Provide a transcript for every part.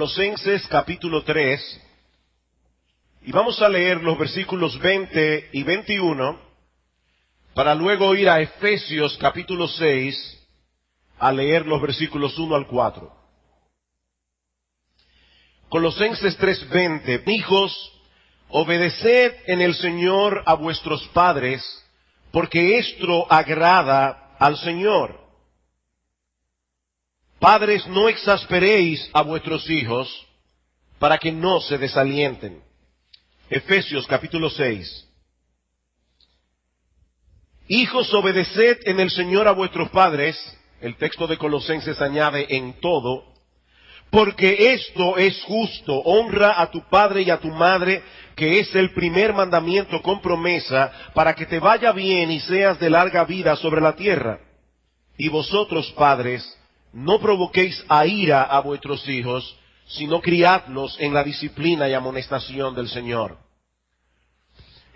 Colosenses capítulo 3, y vamos a leer los versículos 20 y 21, para luego ir a Efesios capítulo 6, a leer los versículos 1 al 4. Colosenses 3:20, hijos, obedeced en el Señor a vuestros padres, porque esto agrada al Señor. Padres, no exasperéis a vuestros hijos, para que no se desalienten. Efesios capítulo 6. Hijos, obedeced en el Señor a vuestros padres, el texto de Colosenses añade en todo, porque esto es justo. Honra a tu padre y a tu madre, que es el primer mandamiento con promesa, para que te vaya bien y seas de larga vida sobre la tierra. Y vosotros, padres, no provoquéis a ira a vuestros hijos, sino criadlos en la disciplina y amonestación del Señor.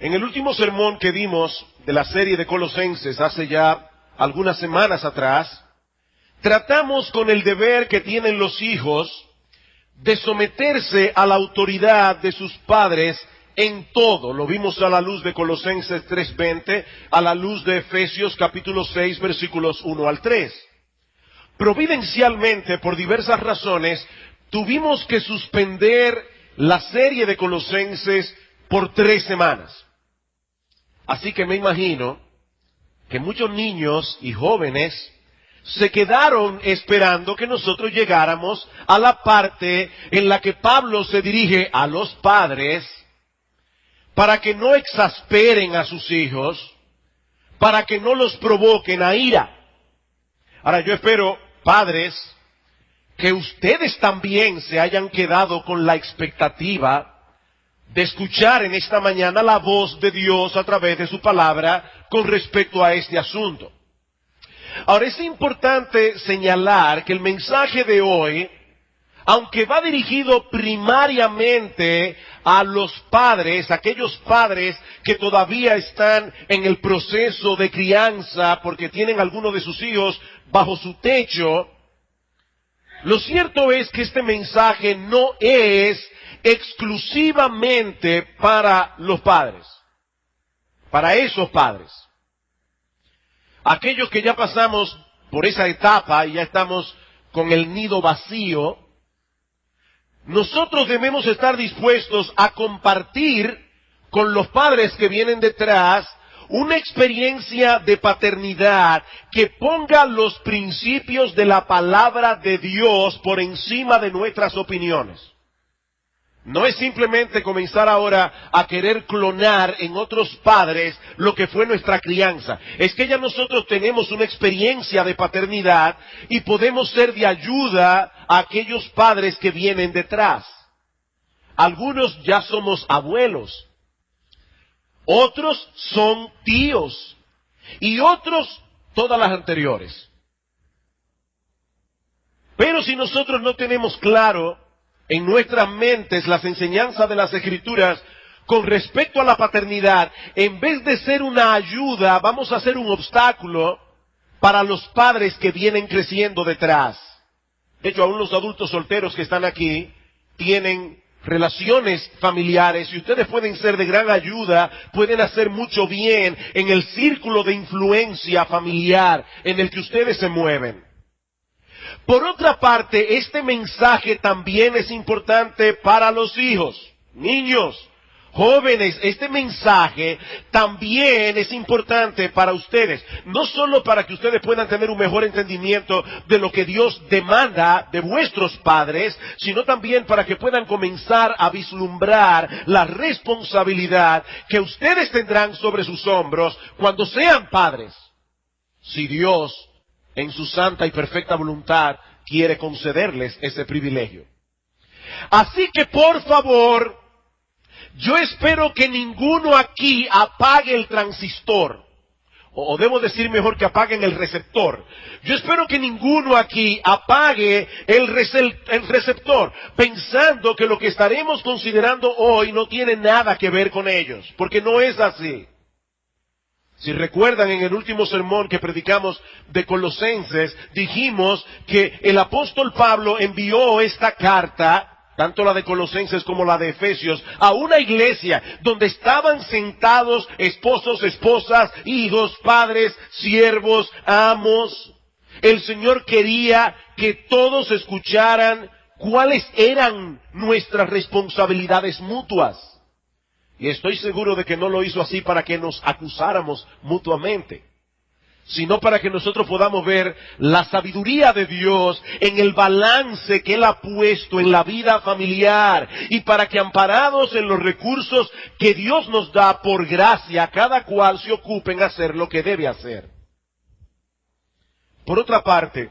En el último sermón que dimos de la serie de Colosenses hace ya algunas semanas atrás, tratamos con el deber que tienen los hijos de someterse a la autoridad de sus padres en todo. Lo vimos a la luz de Colosenses 3:20, a la luz de Efesios capítulo 6, versículos 1 al 3. Providencialmente, por diversas razones, tuvimos que suspender la serie de Colosenses por 3 semanas. Así que me imagino que muchos niños y jóvenes se quedaron esperando que nosotros llegáramos a la parte en la que Pablo se dirige a los padres para que no exasperen a sus hijos, para que no los provoquen a ira. Ahora yo espero, padres, que ustedes también se hayan quedado con la expectativa de escuchar en esta mañana la voz de Dios a través de su palabra con respecto a este asunto. Ahora es importante señalar que el mensaje de hoy, aunque va dirigido primariamente a los padres, aquellos padres que todavía están en el proceso de crianza porque tienen alguno de sus hijos bajo su techo, lo cierto es que este mensaje no es exclusivamente para los padres, para esos padres. Aquellos que ya pasamos por esa etapa y ya estamos con el nido vacío, nosotros debemos estar dispuestos a compartir con los padres que vienen detrás una experiencia de paternidad que ponga los principios de la palabra de Dios por encima de nuestras opiniones. No es simplemente comenzar ahora a querer clonar en otros padres lo que fue nuestra crianza. Es que ya nosotros tenemos una experiencia de paternidad y podemos ser de ayuda a aquellos padres que vienen detrás. Algunos ya somos abuelos, otros son tíos y otros todas las anteriores. Pero si nosotros no tenemos claro en nuestras mentes las enseñanzas de las Escrituras con respecto a la paternidad, en vez de ser una ayuda, vamos a ser un obstáculo para los padres que vienen creciendo detrás. De hecho, aún los adultos solteros que están aquí tienen relaciones familiares y ustedes pueden ser de gran ayuda, pueden hacer mucho bien en el círculo de influencia familiar en el que ustedes se mueven. Por otra parte, este mensaje también es importante para los hijos, niños, jóvenes. Este mensaje también es importante para ustedes, no solo para que ustedes puedan tener un mejor entendimiento de lo que Dios demanda de vuestros padres, sino también para que puedan comenzar a vislumbrar la responsabilidad que ustedes tendrán sobre sus hombros cuando sean padres, si Dios en su santa y perfecta voluntad quiere concederles ese privilegio. Así que por favor, yo espero que ninguno aquí apague el transistor, o debo decir mejor que apaguen el receptor. Yo espero que ninguno aquí apague el receptor, pensando que lo que estaremos considerando hoy no tiene nada que ver con ellos, porque no es así. Si recuerdan, en el último sermón que predicamos de Colosenses, dijimos que el apóstol Pablo envió esta carta tanto la de Colosenses como la de Efesios, a una iglesia donde estaban sentados esposos, esposas, hijos, padres, siervos, amos. El Señor quería que todos escucharan cuáles eran nuestras responsabilidades mutuas. Y estoy seguro de que no lo hizo así para que nos acusáramos mutuamente, sino para que nosotros podamos ver la sabiduría de Dios en el balance que Él ha puesto en la vida familiar, y para que, amparados en los recursos que Dios nos da por gracia, cada cual se ocupe en hacer lo que debe hacer. Por otra parte,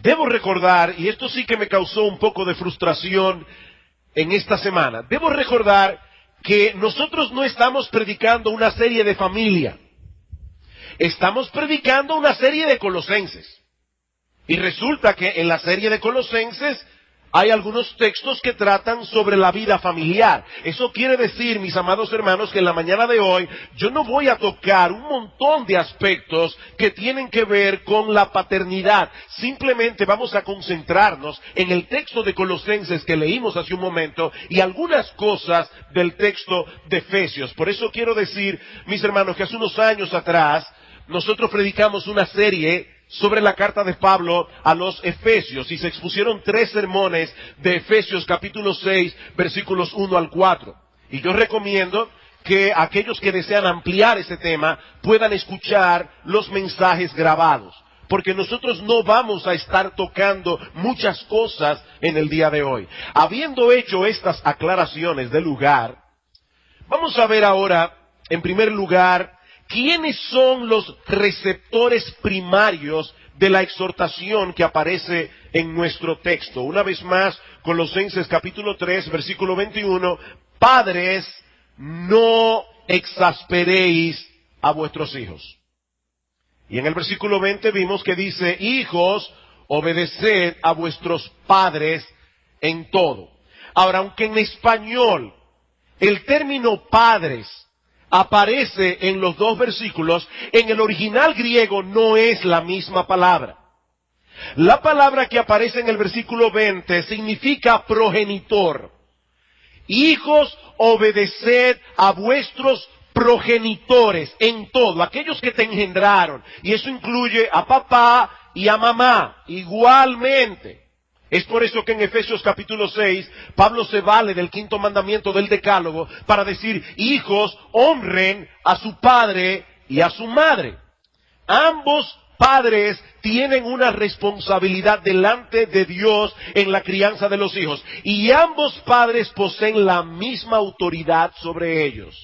debo recordar, y esto sí que me causó un poco de frustración en esta semana, debo recordar que nosotros no estamos predicando una serie de familia. Estamos predicando una serie de Colosenses. Y resulta que en la serie de Colosenses hay algunos textos que tratan sobre la vida familiar. Eso quiere decir, mis amados hermanos, que en la mañana de hoy yo no voy a tocar un montón de aspectos que tienen que ver con la paternidad. Simplemente vamos a concentrarnos en el texto de Colosenses que leímos hace un momento y algunas cosas del texto de Efesios. Por eso quiero decir, mis hermanos, que hace unos años atrás nosotros predicamos una serie sobre la carta de Pablo a los Efesios, y se expusieron 3 sermones de Efesios capítulo 6, versículos 1 al 4. Y yo recomiendo que aquellos que desean ampliar ese tema puedan escuchar los mensajes grabados, porque nosotros no vamos a estar tocando muchas cosas en el día de hoy. Habiendo hecho estas aclaraciones de lugar, vamos a ver ahora, en primer lugar, ¿quiénes son los receptores primarios de la exhortación que aparece en nuestro texto? Una vez más, Colosenses capítulo 3, versículo 21, padres, no exasperéis a vuestros hijos. Y en el versículo 20 vimos que dice, hijos, obedeced a vuestros padres en todo. Ahora, aunque en español el término padres aparece en los 2 versículos, en el original griego no es la misma palabra. La palabra que aparece en el versículo 20 significa progenitor. Hijos, obedeced a vuestros progenitores en todo, aquellos que te engendraron. Y eso incluye a papá y a mamá igualmente. Es por eso que en Efesios capítulo 6, Pablo se vale del 5º mandamiento del Decálogo para decir, hijos, honren a su padre y a su madre. Ambos padres tienen una responsabilidad delante de Dios en la crianza de los hijos, y ambos padres poseen la misma autoridad sobre ellos.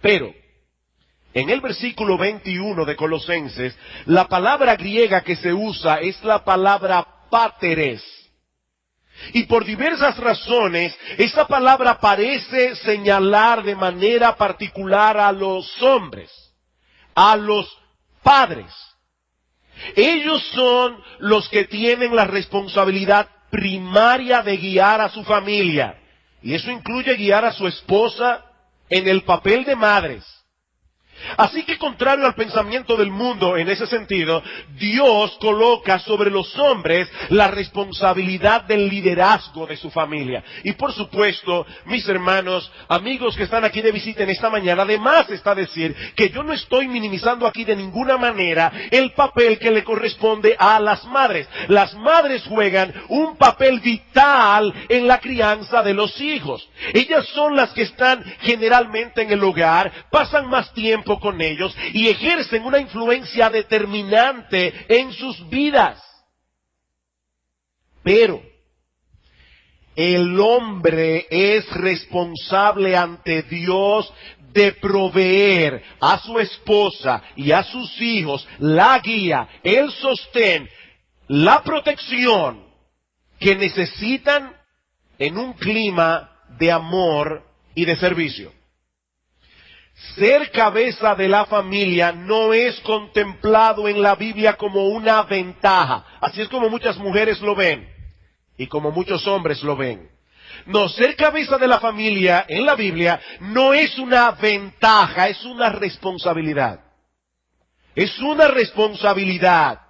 Pero, en el versículo 21 de Colosenses, la palabra griega que se usa es la palabra páteres. Y por diversas razones, esa palabra parece señalar de manera particular a los hombres, a los padres. Ellos son los que tienen la responsabilidad primaria de guiar a su familia. Y eso incluye guiar a su esposa en el papel de madres. Así que, contrario al pensamiento del mundo en ese sentido, Dios coloca sobre los hombres la responsabilidad del liderazgo de su familia. Y por supuesto, mis hermanos, amigos que están aquí de visita en esta mañana, además está decir que yo no estoy minimizando aquí de ninguna manera el papel que le corresponde a las madres. Las madres juegan un papel vital en la crianza de los hijos. Ellas son las que están generalmente en el hogar, pasan más tiempo con ellos y ejercen una influencia determinante en sus vidas. Pero el hombre es responsable ante Dios de proveer a su esposa y a sus hijos la guía, el sostén, la protección que necesitan en un clima de amor y de servicio. Ser cabeza de la familia no es contemplado en la Biblia como una ventaja. Así es como muchas mujeres lo ven y como muchos hombres lo ven. No, ser cabeza de la familia en la Biblia no es una ventaja, es una responsabilidad. Es una responsabilidad.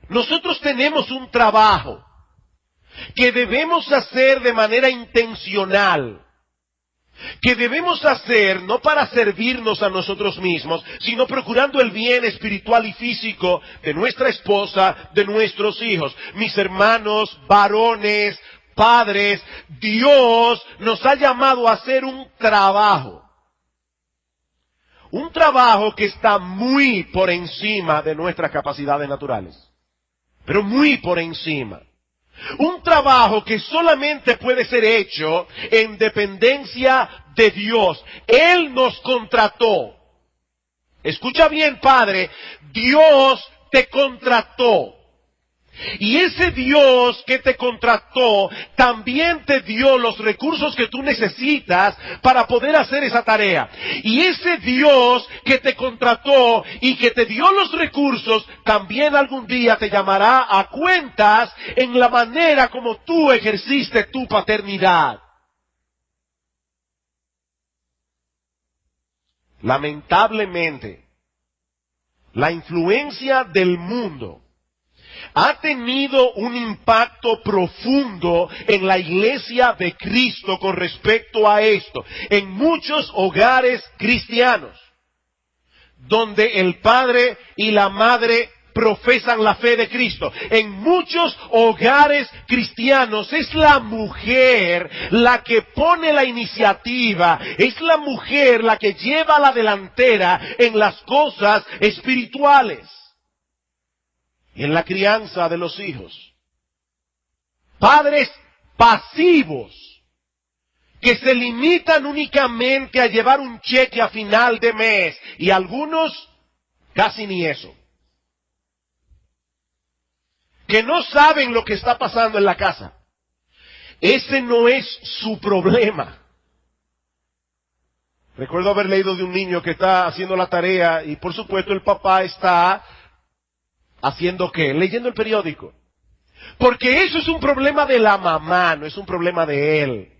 Nosotros tenemos un trabajo. que debemos hacer de manera intencional, que debemos hacer no para servirnos a nosotros mismos, sino procurando el bien espiritual y físico de nuestra esposa, de nuestros hijos. Mis hermanos, varones, padres, Dios nos ha llamado a hacer un trabajo que está muy por encima de nuestras capacidades naturales, pero muy por encima. Un trabajo que solamente puede ser hecho en dependencia de Dios. Él nos contrató. Escucha bien, padre, Dios te contrató. Y ese Dios que te contrató también te dio los recursos que tú necesitas para poder hacer esa tarea. Y ese Dios que te contrató y que te dio los recursos también algún día te llamará a cuentas en la manera como tú ejerciste tu paternidad. Lamentablemente, la influencia del mundo ha tenido un impacto profundo en la iglesia de Cristo con respecto a esto. En muchos hogares cristianos, donde el padre y la madre profesan la fe de Cristo. En muchos hogares cristianos es la mujer la que pone la iniciativa, es la mujer la que lleva la delantera en las cosas espirituales y en la crianza de los hijos. Padres pasivos que se limitan únicamente a llevar un cheque a final de mes y algunos casi ni eso. Que no saben lo que está pasando en la casa. Ese no es su problema. Recuerdo haber leído de un niño que está haciendo la tarea y por supuesto el papá está ¿haciendo qué? Leyendo el periódico. Porque eso es un problema de la mamá, no es un problema de él.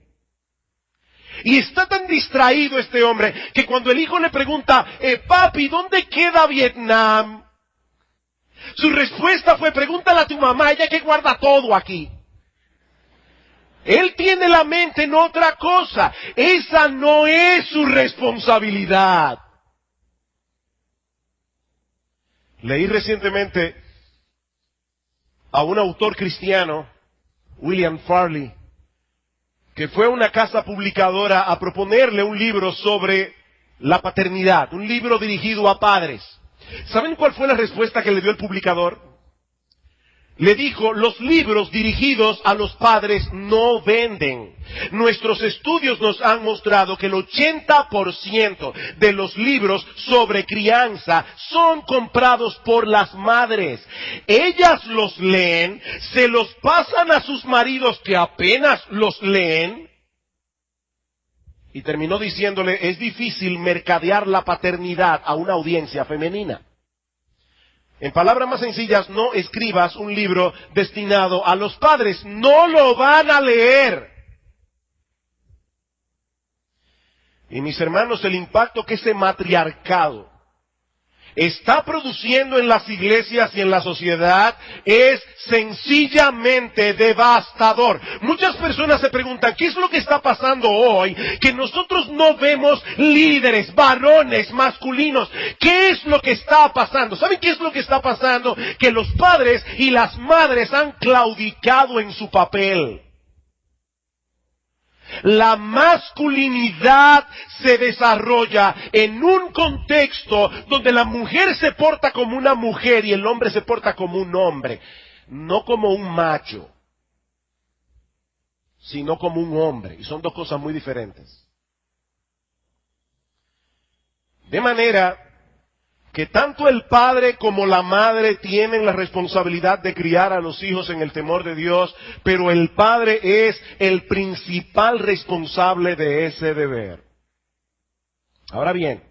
Y está tan distraído este hombre que cuando el hijo le pregunta, papi, ¿dónde queda Vietnam? Su respuesta fue, pregúntale a tu mamá, ella que guarda todo aquí. Él tiene la mente en otra cosa. Esa no es su responsabilidad. Leí recientemente a un autor cristiano, William Farley, que fue a una casa publicadora a proponerle un libro sobre la paternidad, un libro dirigido a padres. ¿Saben cuál fue la respuesta que le dio el publicador? Le dijo, los libros dirigidos a los padres no venden. Nuestros estudios nos han mostrado que el 80% de los libros sobre crianza son comprados por las madres. Ellas los leen, se los pasan a sus maridos que apenas los leen. Y terminó diciéndole, es difícil mercadear la paternidad a una audiencia femenina. En palabras más sencillas, no escribas un libro destinado a los padres. No lo van a leer. Y mis hermanos, el impacto que ese matriarcado está produciendo en las iglesias y en la sociedad es sencillamente devastador. Muchas personas se preguntan, ¿qué es lo que está pasando hoy? Que nosotros no vemos líderes, varones, masculinos. ¿Qué es lo que está pasando? ¿Saben qué es lo que está pasando? Que los padres y las madres han claudicado en su papel. La masculinidad se desarrolla en un contexto donde la mujer se porta como una mujer y el hombre se porta como un hombre. No como un macho, sino como un hombre. Y son dos cosas muy diferentes. De manera que tanto el padre como la madre tienen la responsabilidad de criar a los hijos en el temor de Dios, pero el padre es el principal responsable de ese deber. Ahora bien,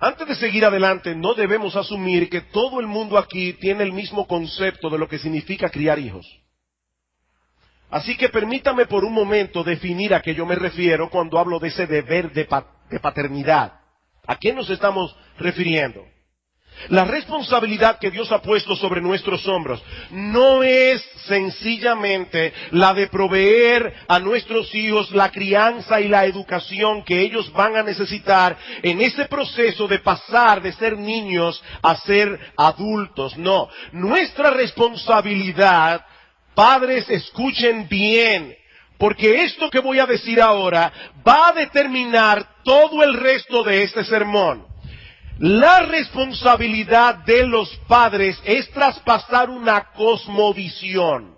antes de seguir adelante, no debemos asumir que todo el mundo aquí tiene el mismo concepto de lo que significa criar hijos. Así que permítame por un momento definir a qué yo me refiero cuando hablo de ese deber de paternidad. ¿A qué nos estamos refiriendo? La responsabilidad que Dios ha puesto sobre nuestros hombros no es sencillamente la de proveer a nuestros hijos la crianza y la educación que ellos van a necesitar en ese proceso de pasar de ser niños a ser adultos. No, nuestra responsabilidad, padres, escuchen bien, porque esto que voy a decir ahora va a determinar todo el resto de este sermón. La responsabilidad de los padres es traspasar una cosmovisión.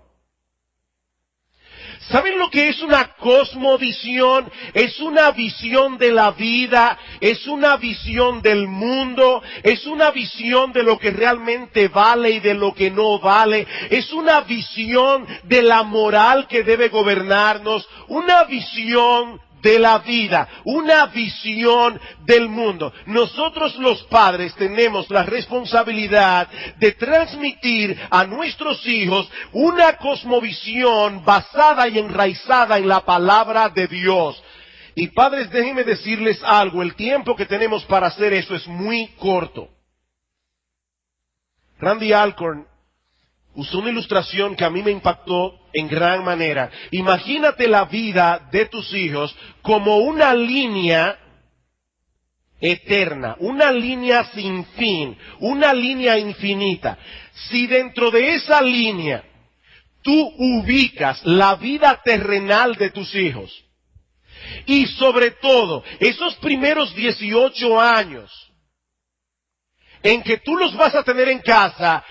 ¿Saben lo que es una cosmovisión? Es una visión de la vida, es una visión del mundo, es una visión de lo que realmente vale y de lo que no vale, es una visión de la moral que debe gobernarnos, una visión de la vida, una visión del mundo. Nosotros los padres tenemos la responsabilidad de transmitir a nuestros hijos una cosmovisión basada y enraizada en la palabra de Dios. Y padres, déjenme decirles algo, el tiempo que tenemos para hacer eso es muy corto. Randy Alcorn usó una ilustración que a mí me impactó en gran manera. Imagínate la vida de tus hijos como una línea eterna, una línea sin fin, una línea infinita. Si dentro de esa línea tú ubicas la vida terrenal de tus hijos, y sobre todo esos primeros 18 años en que tú los vas a tener en casa,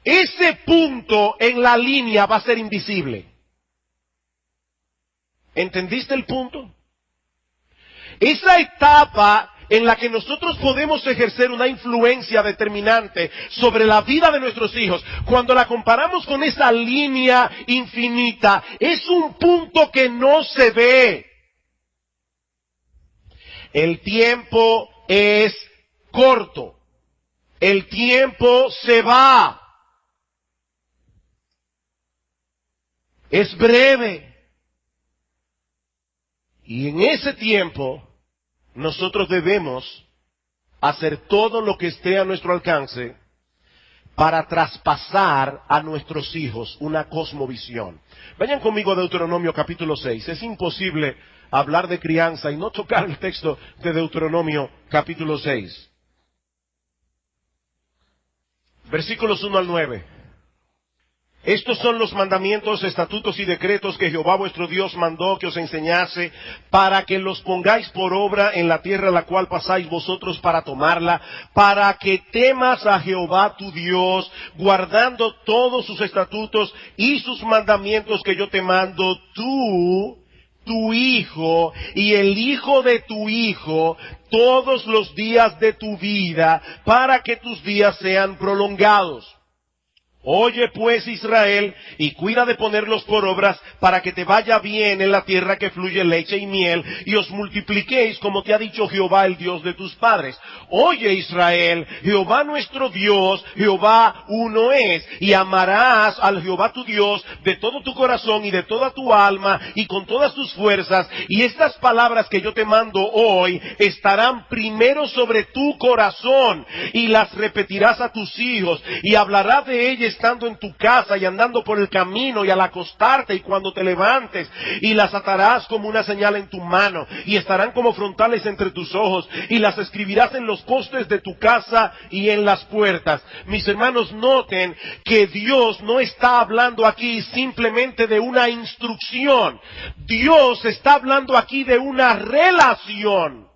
ese punto en la línea va a ser invisible. ¿Entendiste el punto? Esa etapa en la que nosotros podemos ejercer una influencia determinante sobre la vida de nuestros hijos, cuando la comparamos con esa línea infinita, es un punto que no se ve. El tiempo es corto. El tiempo se va. Es breve. Y en ese tiempo, nosotros debemos hacer todo lo que esté a nuestro alcance para traspasar a nuestros hijos una cosmovisión. Vayan conmigo a Deuteronomio capítulo 6. Es imposible hablar de crianza y no tocar el texto de Deuteronomio capítulo 6. Versículos 1 al 9. Estos son los mandamientos, estatutos y decretos que Jehová vuestro Dios mandó que os enseñase, para que los pongáis por obra en la tierra a la cual pasáis vosotros para tomarla, para que temas a Jehová tu Dios, guardando todos sus estatutos y sus mandamientos que yo te mando, tú, tu hijo y el hijo de tu hijo, todos los días de tu vida, para que tus días sean prolongados. Oye pues Israel, y cuida de ponerlos por obras, para que te vaya bien en la tierra que fluye leche y miel, y os multipliquéis como te ha dicho Jehová, el Dios de tus padres. Oye Israel, Jehová nuestro Dios, Jehová uno es, y amarás al Jehová tu Dios de todo tu corazón y de toda tu alma y con todas tus fuerzas, y estas palabras que yo te mando hoy estarán primero sobre tu corazón, y las repetirás a tus hijos, y hablarás de ellas estando en tu casa y andando por el camino y al acostarte y cuando te levantes, y las atarás como una señal en tu mano y estarán como frontales entre tus ojos, y las escribirás en los postes de tu casa y en las puertas. Mis hermanos, noten que Dios no está hablando aquí simplemente de una instrucción. Dios está hablando aquí de una relación.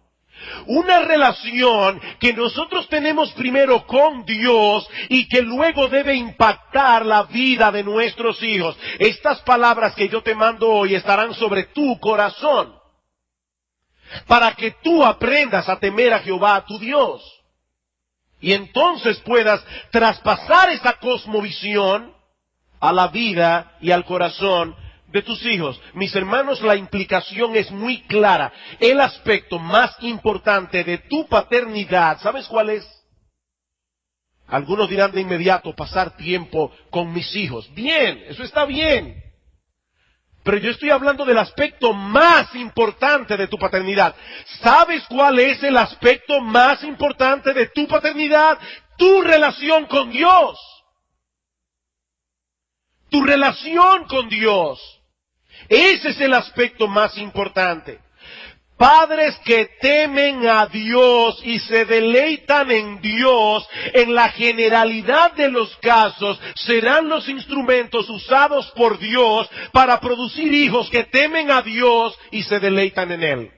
Una relación que nosotros tenemos primero con Dios y que luego debe impactar la vida de nuestros hijos. Estas palabras que yo te mando hoy estarán sobre tu corazón, para que tú aprendas a temer a Jehová tu Dios. Y entonces puedas traspasar esa cosmovisión a la vida y al corazón de tus hijos. Mis hermanos, la implicación es muy clara. El aspecto más importante de tu paternidad, ¿sabes cuál es? Algunos dirán de inmediato, pasar tiempo con mis hijos. Bien, eso está bien. Pero yo estoy hablando del aspecto más importante de tu paternidad. ¿Sabes cuál es el aspecto más importante de tu paternidad? tu relación con Dios. Tu relación con Dios. Ese es el aspecto más importante. Padres que temen a Dios y se deleitan en Dios, en la generalidad de los casos, serán los instrumentos usados por Dios para producir hijos que temen a Dios y se deleitan en Él.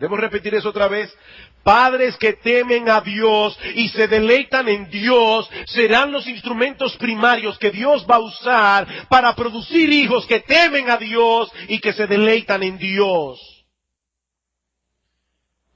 ¿Debo repetir eso otra vez? Padres que temen a Dios y se deleitan en Dios serán los instrumentos primarios que Dios va a usar para producir hijos que temen a Dios y que se deleitan en Dios.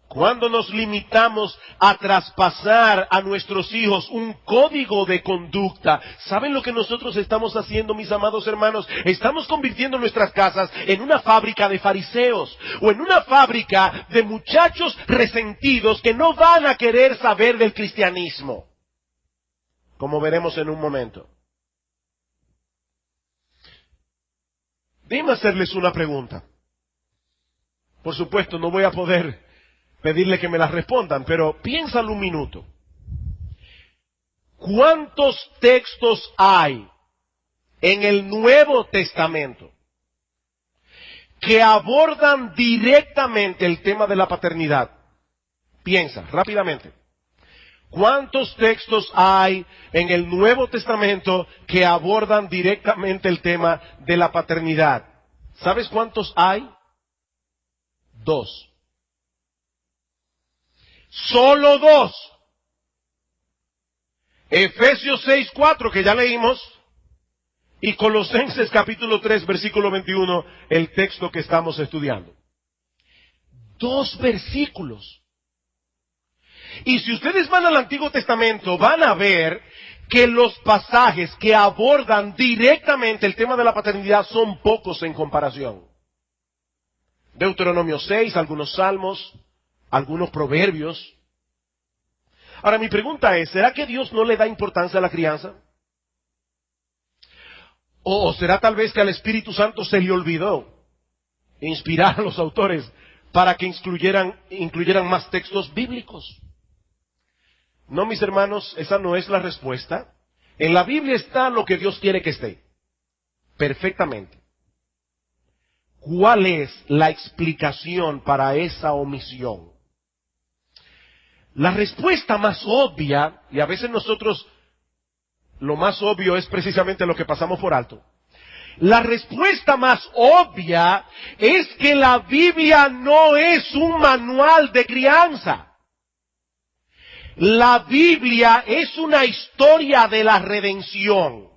Cuando nos limitamos a traspasar a nuestros hijos un código de conducta, ¿saben lo que nosotros estamos haciendo, mis amados hermanos? Estamos convirtiendo nuestras casas en una fábrica de fariseos o en una fábrica de muchachos resentidos que no van a querer saber del cristianismo, como veremos en un momento. Déjenme hacerles una pregunta. Por supuesto, no voy a poder pedirle que me las respondan, pero piénsalo un minuto. ¿Cuántos textos hay en el Nuevo Testamento que abordan directamente el tema de la paternidad? Piensa, rápidamente. ¿Cuántos textos hay en el Nuevo Testamento que abordan directamente el tema de la paternidad? ¿Sabes cuántos hay? 2. Solo 2. Efesios 6:4, que ya leímos, y Colosenses capítulo 3, versículo 21, el texto que estamos estudiando. 2 versículos. Y si ustedes van al Antiguo Testamento, van a ver que los pasajes que abordan directamente el tema de la paternidad son pocos en comparación. Deuteronomio 6, algunos salmos, algunos proverbios. Ahora mi pregunta es, ¿será que Dios no le da importancia a la crianza? ¿O será tal vez que al Espíritu Santo se le olvidó inspirar a los autores para que incluyeran más textos bíblicos? No, mis hermanos, esa no es la respuesta. En la Biblia está lo que Dios quiere que esté. Perfectamente. ¿Cuál es la explicación para esa omisión? La respuesta más obvia, y a veces nosotros lo más obvio es precisamente lo que pasamos por alto. La respuesta más obvia es que la Biblia no es un manual de crianza. La Biblia es una historia de la redención.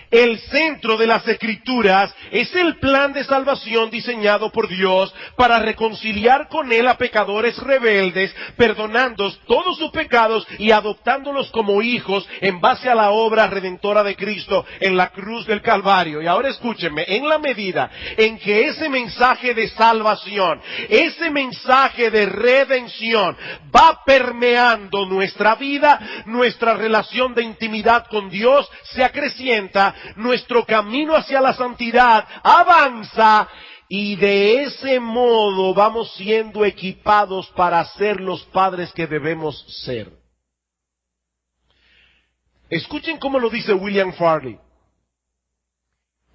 El centro de las Escrituras es el plan de salvación diseñado por Dios para reconciliar con Él a pecadores rebeldes, perdonando todos sus pecados y adoptándolos como hijos en base a la obra redentora de Cristo en la cruz del Calvario. Y ahora escúchenme, en la medida en que ese mensaje de salvación, ese mensaje de redención va permeando nuestra vida, nuestra relación de intimidad con Dios se acrecienta, nuestro camino hacia la santidad avanza y de ese modo vamos siendo equipados para ser los padres que debemos ser. Escuchen cómo lo dice William Farley.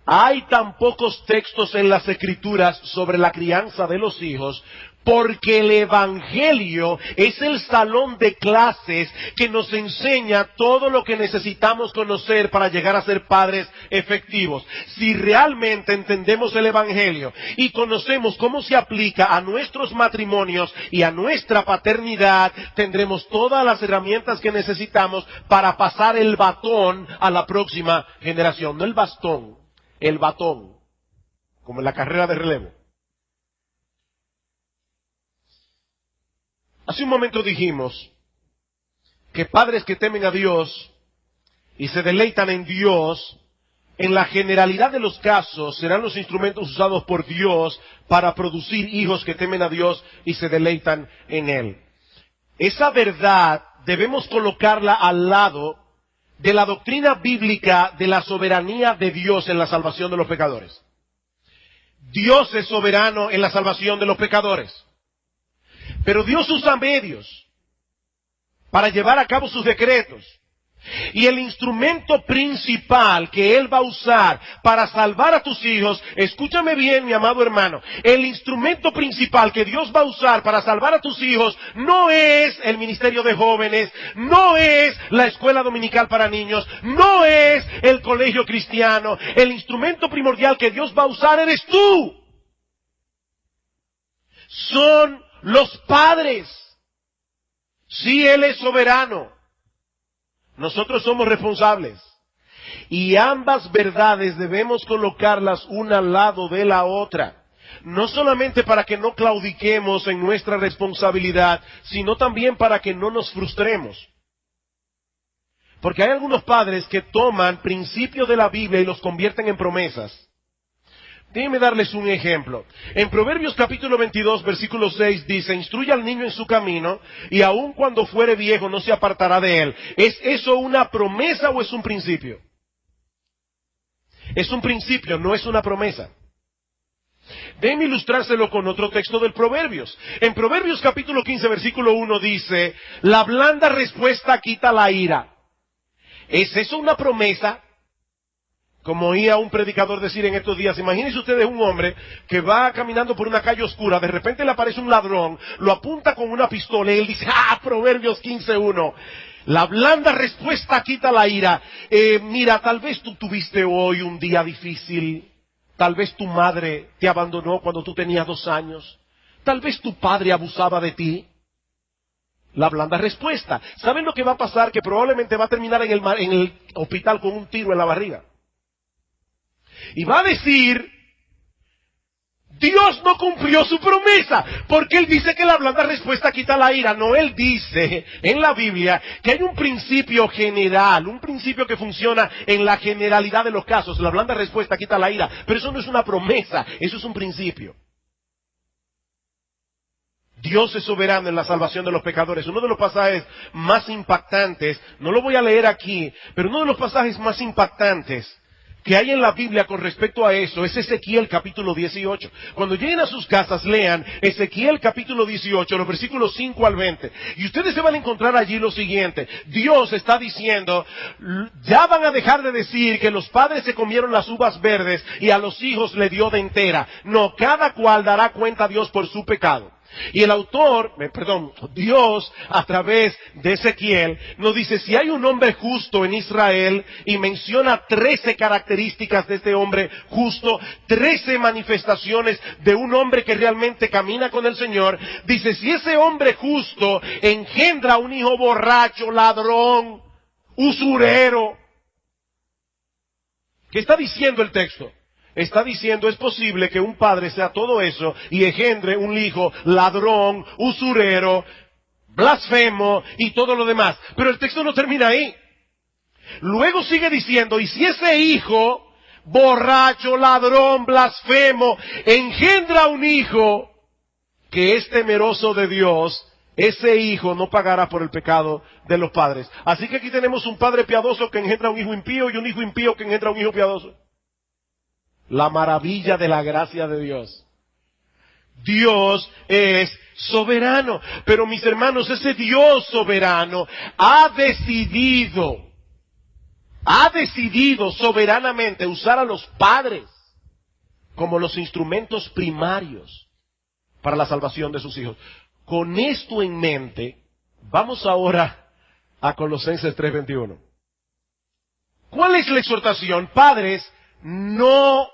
Hay tan pocos textos en las Escrituras sobre la crianza de los hijos porque el Evangelio es el salón de clases que nos enseña todo lo que necesitamos conocer para llegar a ser padres efectivos. Si realmente entendemos el Evangelio y conocemos cómo se aplica a nuestros matrimonios y a nuestra paternidad, tendremos todas las herramientas que necesitamos para pasar el batón a la próxima generación. No el bastón, el batón, como en la carrera de relevo. Hace un momento dijimos que padres que temen a Dios y se deleitan en Dios, en la generalidad de los casos serán los instrumentos usados por Dios para producir hijos que temen a Dios y se deleitan en Él. Esa verdad debemos colocarla al lado de la doctrina bíblica de la soberanía de Dios en la salvación de los pecadores. Dios es soberano en la salvación de los pecadores. Pero Dios usa medios para llevar a cabo sus decretos. Y el instrumento principal que Él va a usar para salvar a tus hijos, escúchame bien, mi amado hermano, el instrumento principal que Dios va a usar para salvar a tus hijos no es el ministerio de jóvenes, no es la escuela dominical para niños, no es el colegio cristiano. El instrumento primordial que Dios va a usar eres tú. Son los padres. Sí, Él es soberano. Nosotros somos responsables. Y ambas verdades debemos colocarlas una al lado de la otra. No solamente para que no claudiquemos en nuestra responsabilidad, sino también para que no nos frustremos. Porque hay algunos padres que toman principios de la Biblia y los convierten en promesas. Déjenme darles un ejemplo. En Proverbios capítulo 22, versículo 6 dice, instruye al niño en su camino, y aun cuando fuere viejo no se apartará de él. ¿Es eso una promesa o es un principio? Es un principio, no es una promesa. Déjenme ilustrárselo con otro texto del Proverbios. En Proverbios capítulo 15, versículo 1 dice, la blanda respuesta quita la ira. ¿Es eso una promesa? Como oía un predicador decir en estos días, imagínense ustedes un hombre que va caminando por una calle oscura, de repente le aparece un ladrón, lo apunta con una pistola y él dice, Proverbios 15:1, la blanda respuesta quita la ira. Mira, tal vez tú tuviste hoy un día difícil, tal vez tu madre te abandonó cuando tú tenías 2 años, tal vez tu padre abusaba de ti. La blanda respuesta. ¿Saben lo que va a pasar? Que probablemente va a terminar en el hospital con un tiro en la barriga. Y va a decir, Dios no cumplió su promesa, porque Él dice que la blanda respuesta quita la ira. No, Él dice en la Biblia que hay un principio general, un principio que funciona en la generalidad de los casos. La blanda respuesta quita la ira, pero eso no es una promesa, eso es un principio. Dios es soberano en la salvación de los pecadores. Uno de los pasajes más impactantes, no lo voy a leer aquí, pero uno de los pasajes más impactantes que hay en la Biblia con respecto a eso es Ezequiel capítulo 18. Cuando lleguen a sus casas, lean Ezequiel capítulo 18, los versículos 5 al 20. Y ustedes se van a encontrar allí lo siguiente. Dios está diciendo, ya van a dejar de decir que los padres se comieron las uvas verdes y a los hijos le dio de entera. No, cada cual dará cuenta a Dios por su pecado. Y el Dios, a través de Ezequiel, nos dice, si hay un hombre justo en Israel, y menciona 13 características de este hombre justo, 13 manifestaciones de un hombre que realmente camina con el Señor, dice, si ese hombre justo engendra un hijo borracho, ladrón, usurero, ¿qué está diciendo el texto? Está diciendo, es posible que un padre sea todo eso y engendre un hijo ladrón, usurero, blasfemo y todo lo demás. Pero el texto no termina ahí. Luego sigue diciendo, y si ese hijo, borracho, ladrón, blasfemo, engendra un hijo que es temeroso de Dios, ese hijo no pagará por el pecado de los padres. Así que aquí tenemos un padre piadoso que engendra un hijo impío y un hijo impío que engendra un hijo piadoso. La maravilla de la gracia de Dios. Dios es soberano. Pero mis hermanos, ese Dios soberano ha decidido soberanamente usar a los padres como los instrumentos primarios para la salvación de sus hijos. Con esto en mente, vamos ahora a Colosenses 3:21. ¿Cuál es la exhortación? Padres, no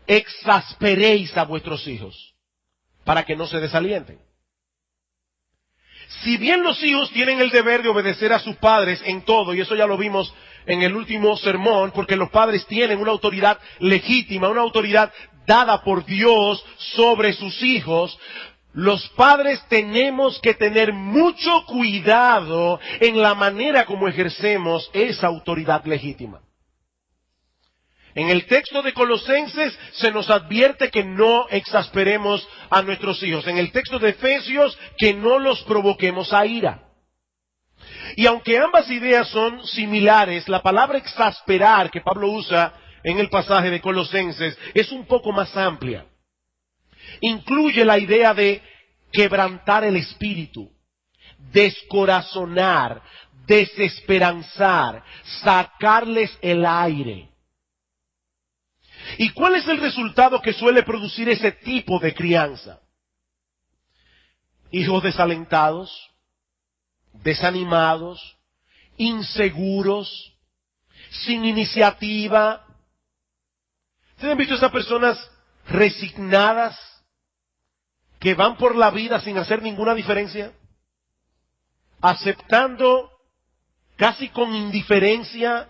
exasperéis a vuestros hijos, para que no se desalienten. Si bien los hijos tienen el deber de obedecer a sus padres en todo, y eso ya lo vimos en el último sermón, porque los padres tienen una autoridad legítima, una autoridad dada por Dios sobre sus hijos, los padres tenemos que tener mucho cuidado en la manera como ejercemos esa autoridad legítima. En el texto de Colosenses se nos advierte que no exasperemos a nuestros hijos. En el texto de Efesios, que no los provoquemos a ira. Y aunque ambas ideas son similares, la palabra exasperar que Pablo usa en el pasaje de Colosenses es un poco más amplia. Incluye la idea de quebrantar el espíritu, descorazonar, desesperanzar, sacarles el aire. ¿Y cuál es el resultado que suele producir ese tipo de crianza? Hijos desalentados, desanimados, inseguros, sin iniciativa. ¿Ustedes han visto esas personas resignadas que van por la vida sin hacer ninguna diferencia? Aceptando casi con indiferencia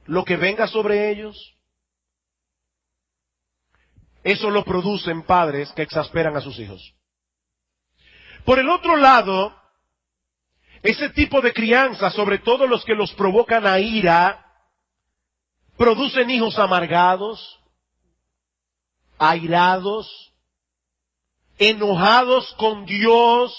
lo que venga sobre ellos. Eso lo producen padres que exasperan a sus hijos. Por el otro lado, ese tipo de crianza, sobre todo los que los provocan a ira, producen hijos amargados, airados, enojados con Dios,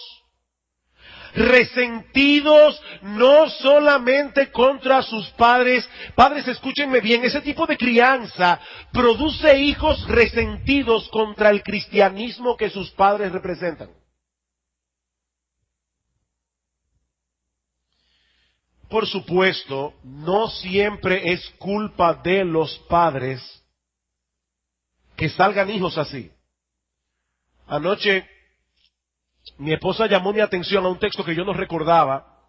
resentidos no solamente contra sus padres. Padres, escúchenme bien, ese tipo de crianza produce hijos resentidos contra el cristianismo que sus padres representan. Por supuesto, no siempre es culpa de los padres que salgan hijos así. Anoche mi esposa llamó mi atención a un texto que yo no recordaba,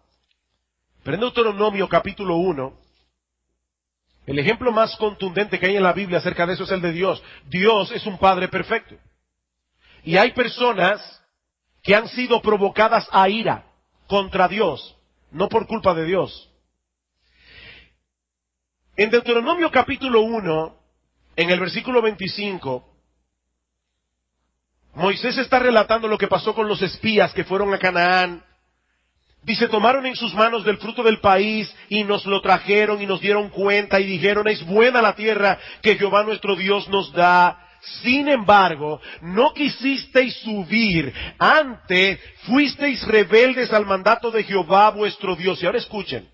pero en Deuteronomio capítulo 1, el ejemplo más contundente que hay en la Biblia acerca de eso es el de Dios. Dios es un Padre perfecto. Y hay personas que han sido provocadas a ira contra Dios, no por culpa de Dios. En Deuteronomio capítulo 1, en el versículo 25, Moisés está relatando lo que pasó con los espías que fueron a Canaán. Dice, tomaron en sus manos del fruto del país y nos lo trajeron y nos dieron cuenta y dijeron, es buena la tierra que Jehová nuestro Dios nos da. Sin embargo, no quisisteis subir, antes fuisteis rebeldes al mandato de Jehová vuestro Dios. Y ahora escuchen,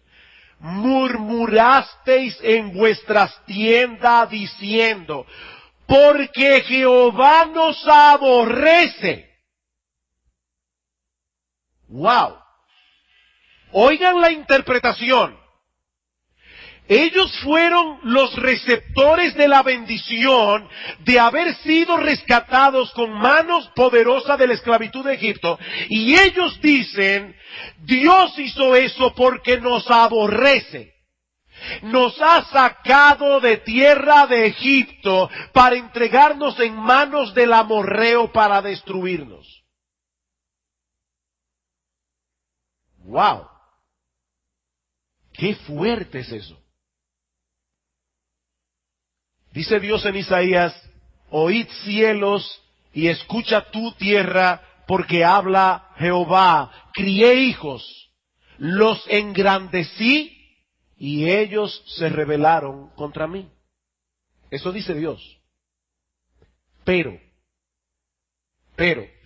murmurasteis en vuestras tiendas diciendo, porque Jehová nos aborrece. Wow. Oigan la interpretación. Ellos fueron los receptores de la bendición de haber sido rescatados con manos poderosas de la esclavitud de Egipto. Y ellos dicen, Dios hizo eso porque nos aborrece. Nos ha sacado de tierra de Egipto para entregarnos en manos del amorreo para destruirnos. ¡Wow! ¡Qué fuerte es eso! Dice Dios en Isaías, oíd cielos y escucha tu tierra, porque habla Jehová. Crié hijos, los engrandecí, y ellos se rebelaron contra mí. Eso dice Dios. Pero,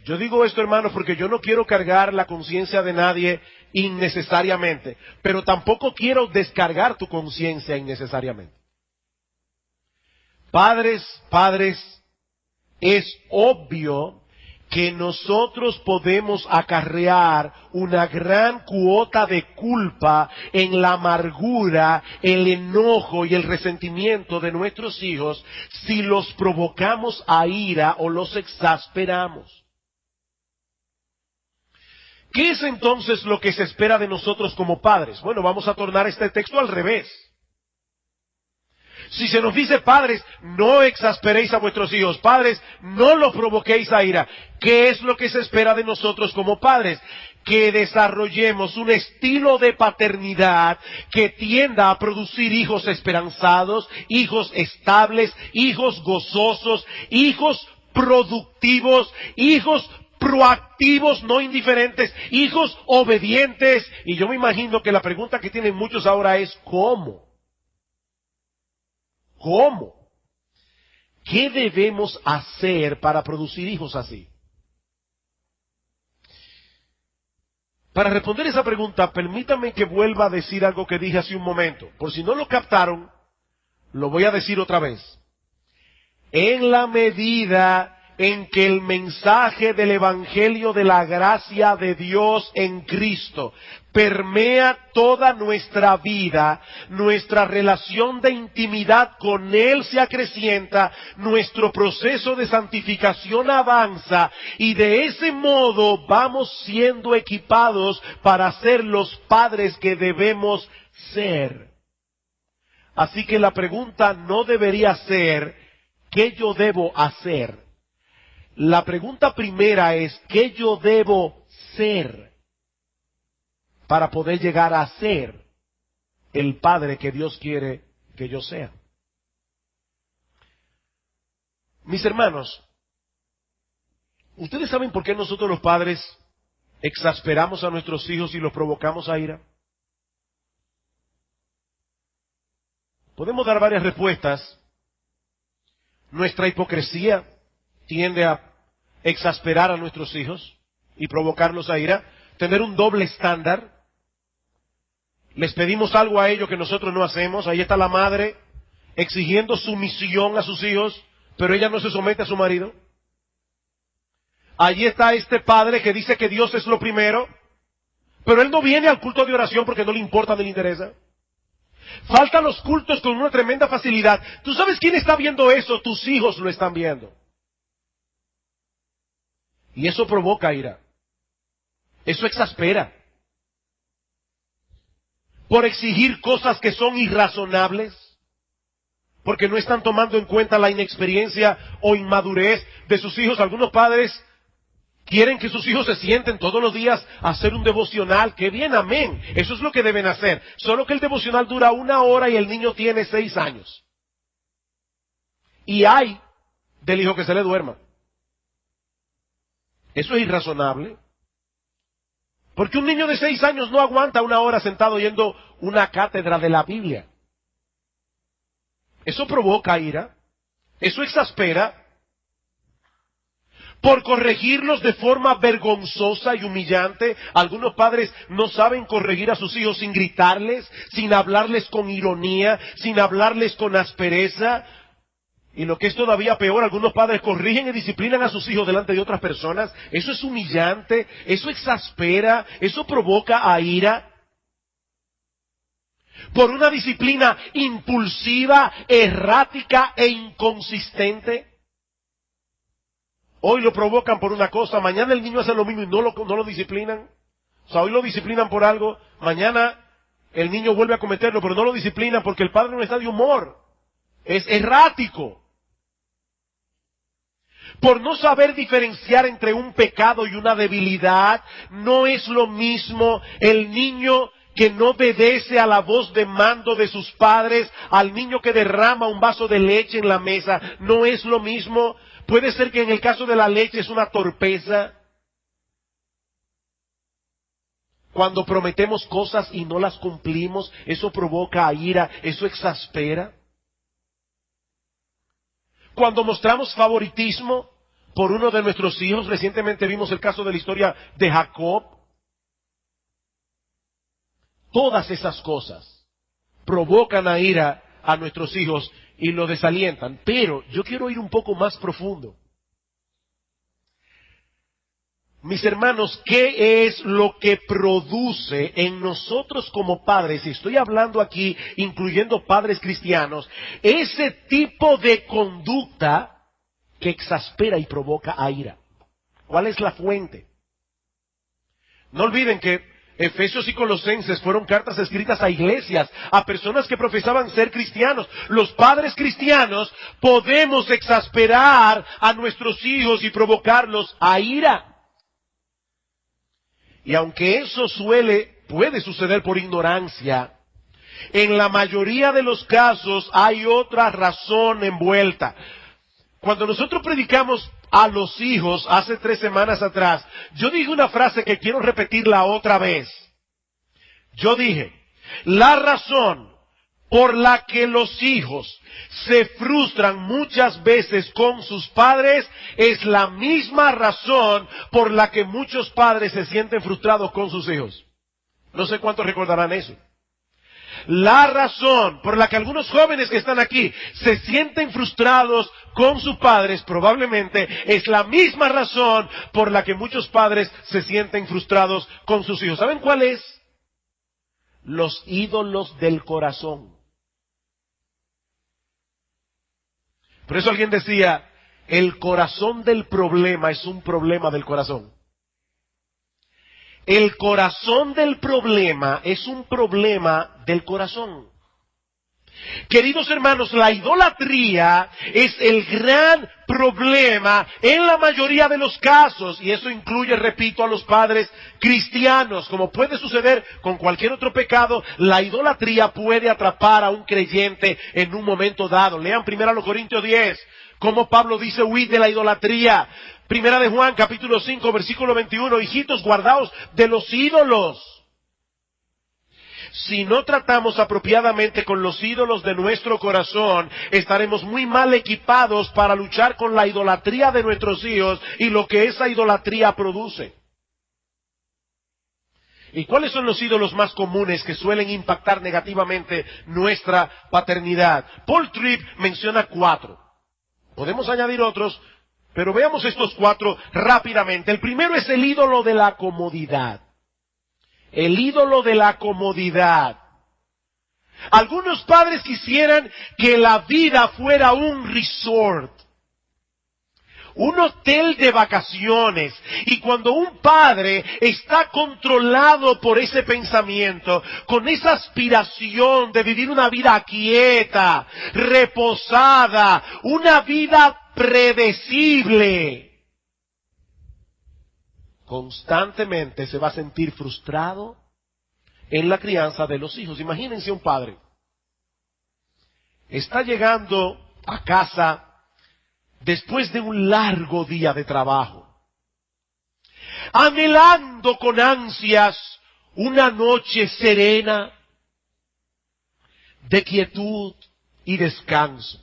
yo digo esto, hermanos, porque yo no quiero cargar la conciencia de nadie innecesariamente, pero tampoco quiero descargar tu conciencia innecesariamente. Padres, es obvio que nosotros podemos acarrear una gran cuota de culpa en la amargura, el enojo y el resentimiento de nuestros hijos si los provocamos a ira o los exasperamos. ¿Qué es entonces lo que se espera de nosotros como padres? Bueno, vamos a tornar este texto al revés. Si se nos dice, padres, no exasperéis a vuestros hijos, padres, no los provoquéis a ira, ¿qué es lo que se espera de nosotros como padres? Que desarrollemos un estilo de paternidad que tienda a producir hijos esperanzados, hijos estables, hijos gozosos, hijos productivos, hijos proactivos, no indiferentes, hijos obedientes. Y yo me imagino que la pregunta que tienen muchos ahora es, ¿cómo? ¿Cómo? ¿Qué debemos hacer para producir hijos así? Para responder esa pregunta, permítanme que vuelva a decir algo que dije hace un momento. Por si no lo captaron, lo voy a decir otra vez. En la medida en que el mensaje del Evangelio de la gracia de Dios en Cristo permea toda nuestra vida, nuestra relación de intimidad con Él se acrecienta, nuestro proceso de santificación avanza y de ese modo vamos siendo equipados para ser los padres que debemos ser. Así que la pregunta no debería ser, ¿qué yo debo hacer? La pregunta primera es, ¿qué yo debo ser para poder llegar a ser el padre que Dios quiere que yo sea? Mis hermanos, ¿ustedes saben por qué nosotros los padres exasperamos a nuestros hijos y los provocamos a ira? Podemos dar varias respuestas. Nuestra hipocresía tiende a exasperar a nuestros hijos y provocarlos a ira. Tener un doble estándar. Les pedimos algo a ellos que nosotros no hacemos. Ahí está la madre exigiendo sumisión a sus hijos, pero ella no se somete a su marido. Allí está este padre que dice que Dios es lo primero, pero él no viene al culto de oración porque no le importa ni le interesa. Faltan los cultos con una tremenda facilidad. ¿Tú sabes quién está viendo eso? Tus hijos lo están viendo. Y eso provoca ira. Eso exaspera. Por exigir cosas que son irrazonables, porque no están tomando en cuenta la inexperiencia o inmadurez de sus hijos. Algunos padres quieren que sus hijos se sienten todos los días a hacer un devocional. ¡Qué bien, amén! Eso es lo que deben hacer. Solo que el devocional dura 1 hora y el niño tiene 6 años. Y hay del hijo que se le duerma. Eso es irrazonable. Porque un niño de 6 años no aguanta 1 hora sentado oyendo una cátedra de la Biblia. Eso provoca ira. Eso exaspera. Por corregirlos de forma vergonzosa y humillante. Algunos padres no saben corregir a sus hijos sin gritarles, sin hablarles con ironía, sin hablarles con aspereza. Y lo que es todavía peor, algunos padres corrigen y disciplinan a sus hijos delante de otras personas. Eso es humillante, eso exaspera, eso provoca a ira. Por una disciplina impulsiva, errática e inconsistente. Hoy lo provocan por una cosa, mañana el niño hace lo mismo y no lo disciplinan. O sea, hoy lo disciplinan por algo, mañana el niño vuelve a cometerlo, pero no lo disciplinan porque el padre no está de humor. Es errático. Por no saber diferenciar entre un pecado y una debilidad, no es lo mismo el niño que no obedece a la voz de mando de sus padres, al niño que derrama un vaso de leche en la mesa, no es lo mismo. Puede ser que en el caso de la leche es una torpeza. Cuando prometemos cosas y no las cumplimos, eso provoca ira, eso exaspera. Cuando mostramos favoritismo por uno de nuestros hijos, recientemente vimos el caso de la historia de Jacob. Todas esas cosas provocan a ira a nuestros hijos y lo desalientan. Pero yo quiero ir un poco más profundo. Mis hermanos, ¿qué es lo que produce en nosotros como padres? Y estoy hablando aquí, incluyendo padres cristianos, ese tipo de conducta que exaspera y provoca a ira. ¿Cuál es la fuente? No olviden que Efesios y Colosenses fueron cartas escritas a iglesias, a personas que profesaban ser cristianos. Los padres cristianos podemos exasperar a nuestros hijos y provocarlos a ira. Y aunque eso puede suceder por ignorancia, en la mayoría de los casos hay otra razón envuelta. Cuando nosotros predicamos a los hijos hace 3 semanas atrás, yo dije una frase que quiero repetirla otra vez. Yo dije, la razón por la que los hijos se frustran muchas veces con sus padres es la misma razón por la que muchos padres se sienten frustrados con sus hijos. No sé cuántos recordarán eso. La razón por la que algunos jóvenes que están aquí se sienten frustrados con sus padres probablemente es la misma razón por la que muchos padres se sienten frustrados con sus hijos. ¿Saben cuál es? Los ídolos del corazón. Por eso alguien decía, el corazón del problema es un problema del corazón. El corazón del problema es un problema del corazón. Queridos hermanos, la idolatría es el gran problema en la mayoría de los casos, y eso incluye, repito, a los padres cristianos. Como puede suceder con cualquier otro pecado, la idolatría puede atrapar a un creyente en un momento dado. Lean 1 Corintios 10, como Pablo dice, huid de la idolatría. 1 de Juan, capítulo 5, versículo 21, hijitos, guardaos de los ídolos. Si no tratamos apropiadamente con los ídolos de nuestro corazón, estaremos muy mal equipados para luchar con la idolatría de nuestros hijos y lo que esa idolatría produce. ¿Y cuáles son los ídolos más comunes que suelen impactar negativamente nuestra paternidad? Paul Tripp menciona 4. Podemos añadir otros, pero veamos estos 4 rápidamente. El primero es el ídolo de la comodidad. El ídolo de la comodidad. Algunos padres quisieran que la vida fuera un resort, un hotel de vacaciones. Y cuando un padre está controlado por ese pensamiento, con esa aspiración de vivir una vida quieta, reposada, una vida predecible, constantemente se va a sentir frustrado en la crianza de los hijos. Imagínense un padre. Está llegando a casa después de un largo día de trabajo, anhelando con ansias una noche serena, de quietud y descanso.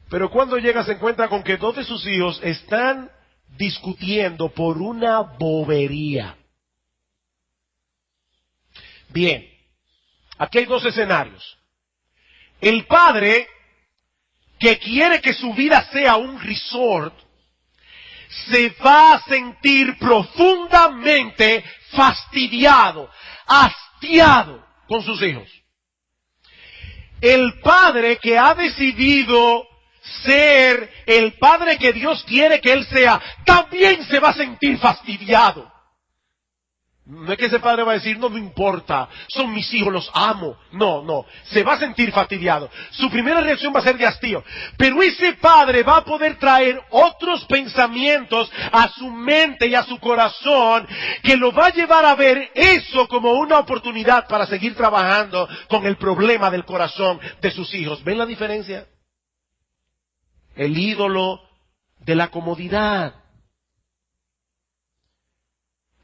Pero cuando llega se encuentra con que 2 de sus hijos están discutiendo por una bobería. Bien, aquí hay 2 escenarios. El padre, que quiere que su vida sea un resort, se va a sentir profundamente fastidiado, hastiado con sus hijos. El padre que ha decidido ser el padre que Dios quiere que él sea, también se va a sentir fastidiado. No es que ese padre va a decir, no me importa, son mis hijos, los amo. No, se va a sentir fastidiado. Su primera reacción va a ser de hastío. Pero ese padre va a poder traer otros pensamientos a su mente y a su corazón, que lo va a llevar a ver eso como una oportunidad para seguir trabajando con el problema del corazón de sus hijos. ¿Ven la diferencia? El ídolo de la comodidad.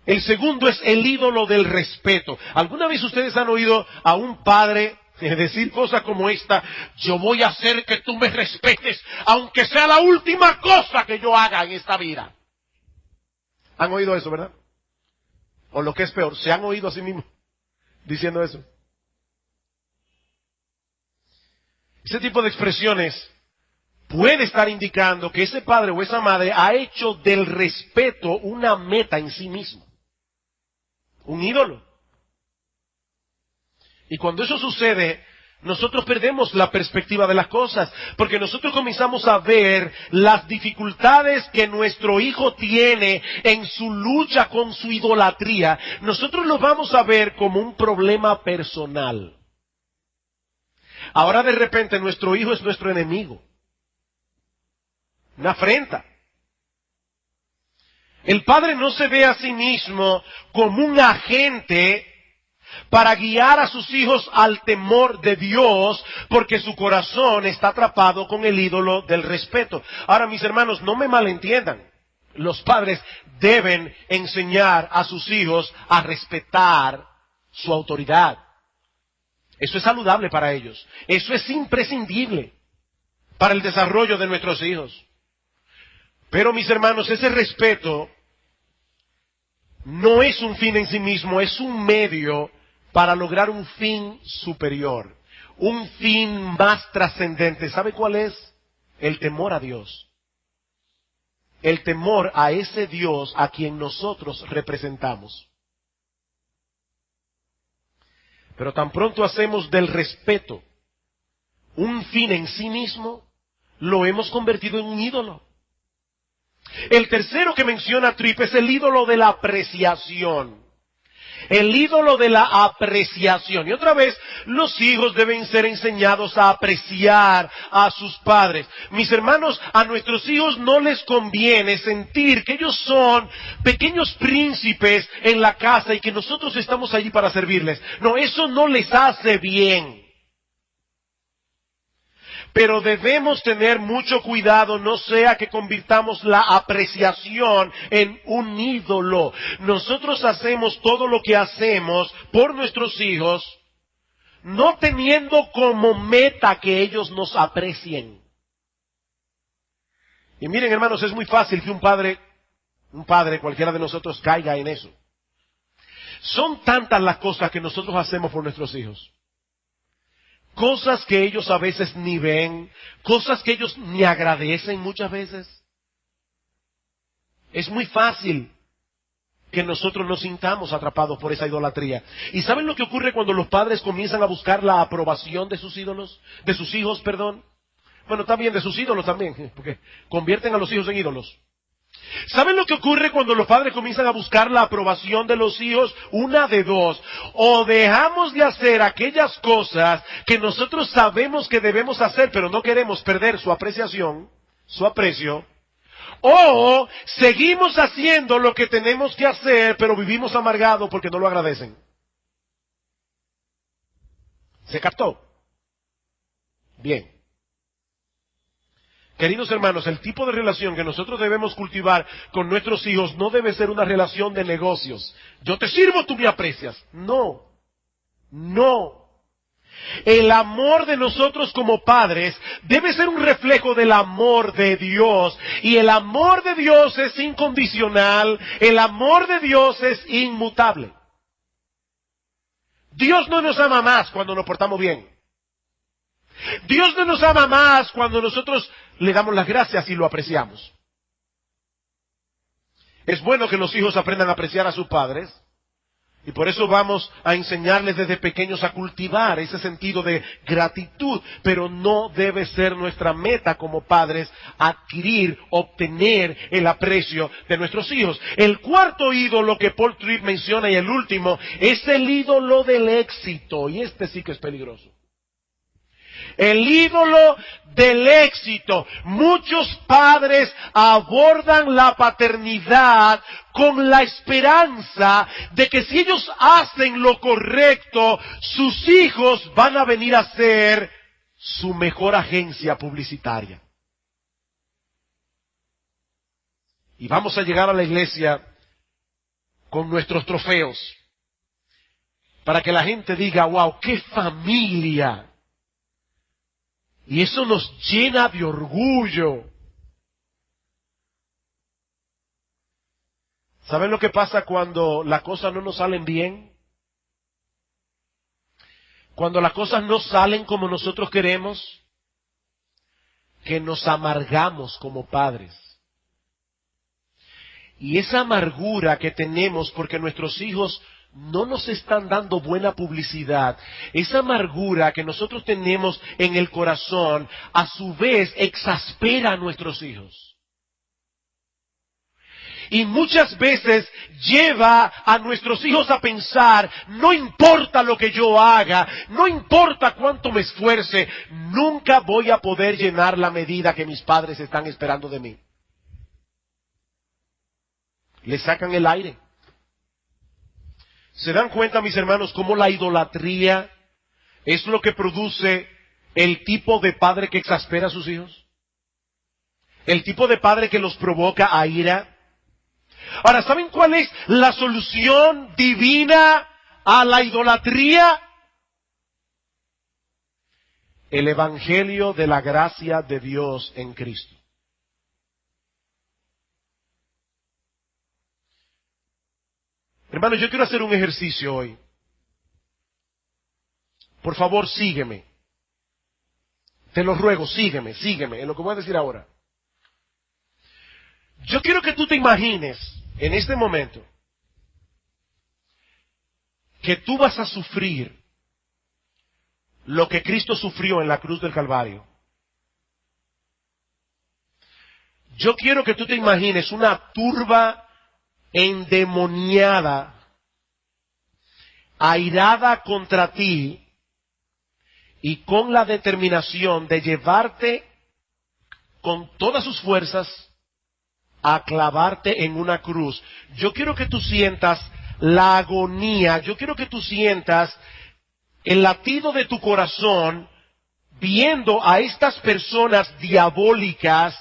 El segundo es el ídolo del respeto. ¿Alguna vez ustedes han oído a un padre decir cosas como esta? Yo voy a hacer que tú me respetes, aunque sea la última cosa que yo haga en esta vida. ¿Han oído eso, verdad? O lo que es peor, se han oído a sí mismos diciendo eso. Ese tipo de expresiones puede estar indicando que ese padre o esa madre ha hecho del respeto una meta en sí mismo. Un ídolo. Y cuando eso sucede, nosotros perdemos la perspectiva de las cosas, porque nosotros comenzamos a ver las dificultades que nuestro hijo tiene en su lucha con su idolatría. Nosotros lo vamos a ver como un problema personal. Ahora de repente nuestro hijo es nuestro enemigo. Una afrenta. El padre no se ve a sí mismo como un agente para guiar a sus hijos al temor de Dios, porque su corazón está atrapado con el ídolo del respeto. Ahora, mis hermanos, no me malentiendan. Los padres deben enseñar a sus hijos a respetar su autoridad. Eso es saludable para ellos. Eso es imprescindible para el desarrollo de nuestros hijos. Pero, mis hermanos, ese respeto no es un fin en sí mismo, es un medio para lograr un fin superior, un fin más trascendente. ¿Sabe cuál es? El temor a Dios. El temor a ese Dios a quien nosotros representamos. Pero tan pronto hacemos del respeto un fin en sí mismo, lo hemos convertido en un ídolo. El tercero que menciona Tripp es el ídolo de la apreciación. El ídolo de la apreciación. Y otra vez, los hijos deben ser enseñados a apreciar a sus padres. Mis hermanos, a nuestros hijos no les conviene sentir que ellos son pequeños príncipes en la casa y que nosotros estamos allí para servirles. No, eso no les hace bien. Pero debemos tener mucho cuidado, no sea que convirtamos la apreciación en un ídolo. Nosotros hacemos todo lo que hacemos por nuestros hijos, no teniendo como meta que ellos nos aprecien. Y miren, hermanos, es muy fácil que un padre, cualquiera de nosotros, caiga en eso. Son tantas las cosas que nosotros hacemos por nuestros hijos. Cosas que ellos a veces ni ven, cosas que ellos ni agradecen muchas veces. Es muy fácil que nosotros nos sintamos atrapados por esa idolatría. ¿Y saben lo que ocurre cuando los padres comienzan a buscar la aprobación de sus ídolos? De sus hijos, perdón. Bueno, también de sus ídolos también, porque convierten a los hijos en ídolos. ¿Saben lo que ocurre cuando los padres comienzan a buscar la aprobación de los hijos? Una de dos. O dejamos de hacer aquellas cosas que nosotros sabemos que debemos hacer, pero no queremos perder su apreciación, su aprecio. O seguimos haciendo lo que tenemos que hacer, pero vivimos amargados porque no lo agradecen. ¿Se captó? Bien. Queridos hermanos, el tipo de relación que nosotros debemos cultivar con nuestros hijos no debe ser una relación de negocios. Yo te sirvo, tú me aprecias. No, no. El amor de nosotros como padres debe ser un reflejo del amor de Dios. Y el amor de Dios es incondicional, el amor de Dios es inmutable. Dios no nos ama más cuando nos portamos bien. Dios no nos ama más cuando nosotros le damos las gracias y lo apreciamos. Es bueno que los hijos aprendan a apreciar a sus padres, y por eso vamos a enseñarles desde pequeños a cultivar ese sentido de gratitud, pero no debe ser nuestra meta como padres adquirir, obtener el aprecio de nuestros hijos. El cuarto ídolo que Paul Tripp menciona, y el último, es el ídolo del éxito, y este sí que es peligroso. El ídolo del éxito. Muchos padres abordan la paternidad con la esperanza de que si ellos hacen lo correcto, sus hijos van a venir a ser su mejor agencia publicitaria. Y vamos a llegar a la iglesia con nuestros trofeos, para que la gente diga, wow, qué familia. Y eso nos llena de orgullo. ¿Saben lo que pasa cuando las cosas no nos salen bien? Cuando las cosas no salen como nosotros queremos, que nos amargamos como padres. Y esa amargura que tenemos porque nuestros hijos no nos están dando buena publicidad, esa amargura que nosotros tenemos en el corazón, a su vez exaspera a nuestros hijos. Y muchas veces lleva a nuestros hijos a pensar, no importa lo que yo haga, no importa cuánto me esfuerce, nunca voy a poder llenar la medida que mis padres están esperando de mí. Le sacan el aire. ¿Se dan cuenta, mis hermanos, cómo la idolatría es lo que produce el tipo de padre que exaspera a sus hijos? El tipo de padre que los provoca a ira. Ahora, ¿saben cuál es la solución divina a la idolatría? El evangelio de la gracia de Dios en Cristo. Hermanos, yo quiero hacer un ejercicio hoy. Por favor, sígueme. Te lo ruego, sígueme, en lo que voy a decir ahora. Yo quiero que tú te imagines, en este momento, que tú vas a sufrir lo que Cristo sufrió en la cruz del Calvario. Yo quiero que tú te imagines una turba endemoniada, airada contra ti y con la determinación de llevarte con todas sus fuerzas a clavarte en una cruz. Yo quiero que tú sientas la agonía, yo quiero que tú sientas el latido de tu corazón viendo a estas personas diabólicas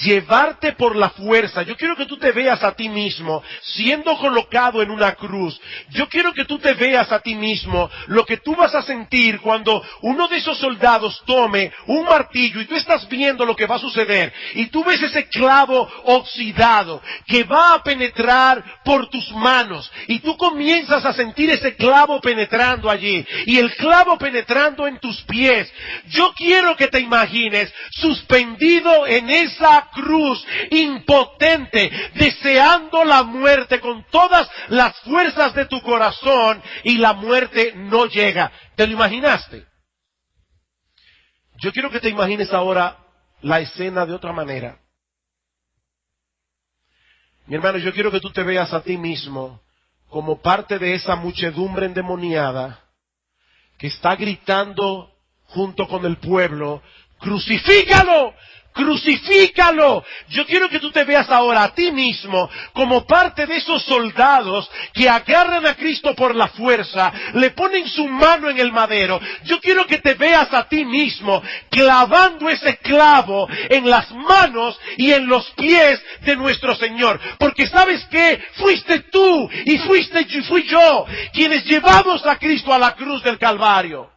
llevarte por la fuerza. Yo quiero que tú te veas a ti mismo siendo colocado en una cruz. Yo quiero que tú te veas a ti mismo lo que tú vas a sentir cuando uno de esos soldados tome un martillo y tú estás viendo lo que va a suceder y tú ves ese clavo oxidado que va a penetrar por tus manos y tú comienzas a sentir ese clavo penetrando allí y el clavo penetrando en tus pies. Yo quiero que te imagines suspendido en esa cruz, impotente, deseando la muerte con todas las fuerzas de tu corazón y la muerte no llega. ¿Te lo imaginaste? Yo quiero que te imagines ahora la escena de otra manera. Mi hermano, yo quiero que tú te veas a ti mismo como parte de esa muchedumbre endemoniada que está gritando junto con el pueblo: ¡crucifícalo! ¡Crucifícalo! Yo quiero que tú te veas ahora a ti mismo como parte de esos soldados que agarran a Cristo por la fuerza, le ponen su mano en el madero. Yo quiero que te veas a ti mismo clavando ese clavo en las manos y en los pies de nuestro Señor. Porque ¿sabes qué? Fuiste tú y fui yo quienes llevamos a Cristo a la cruz del Calvario.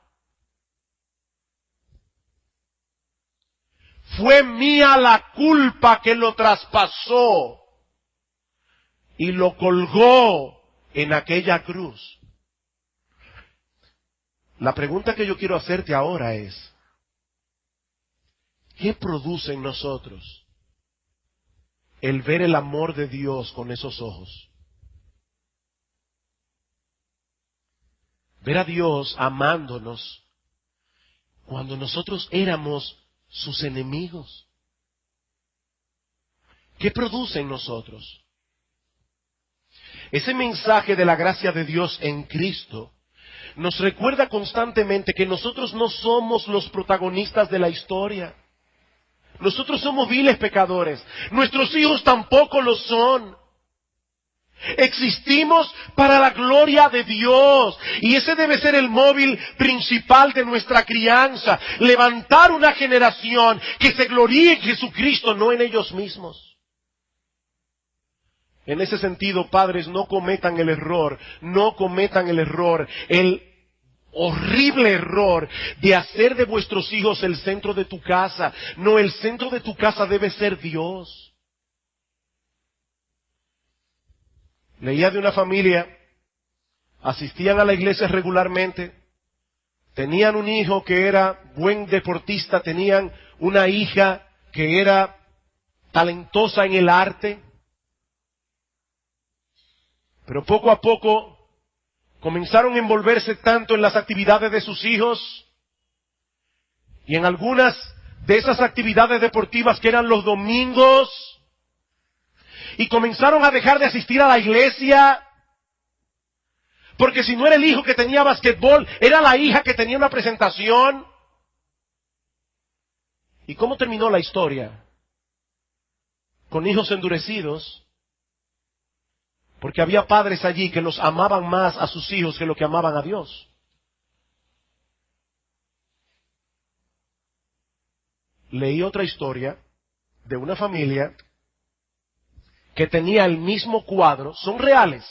Fue mía la culpa que lo traspasó y lo colgó en aquella cruz. La pregunta que yo quiero hacerte ahora es: ¿qué produce en nosotros el ver el amor de Dios con esos ojos? Ver a Dios amándonos cuando nosotros éramos sus enemigos. ¿Qué produce en nosotros? Ese mensaje de la gracia de Dios en Cristo nos recuerda constantemente que nosotros no somos los protagonistas de la historia. Nosotros somos viles pecadores. Nuestros hijos tampoco lo son. Existimos para la gloria de Dios y ese debe ser el móvil principal de nuestra crianza: levantar una generación que se gloríe en Jesucristo, no en ellos mismos. En ese sentido, padres, no cometan el error, el horrible error de hacer de vuestros hijos el centro de tu casa. No, el centro de tu casa debe ser Dios. Leía de una familia, asistían a la iglesia regularmente, tenían un hijo que era buen deportista, tenían una hija que era talentosa en el arte, pero poco a poco comenzaron a envolverse tanto en las actividades de sus hijos y en algunas de esas actividades deportivas que eran los domingos, y comenzaron a dejar de asistir a la iglesia, porque si no era el hijo que tenía basquetbol, era la hija que tenía una presentación. ¿Y cómo terminó la historia? Con hijos endurecidos, porque había padres allí que los amaban más a sus hijos que lo que amaban a Dios. Leí otra historia de una familia que tenía el mismo cuadro, son reales,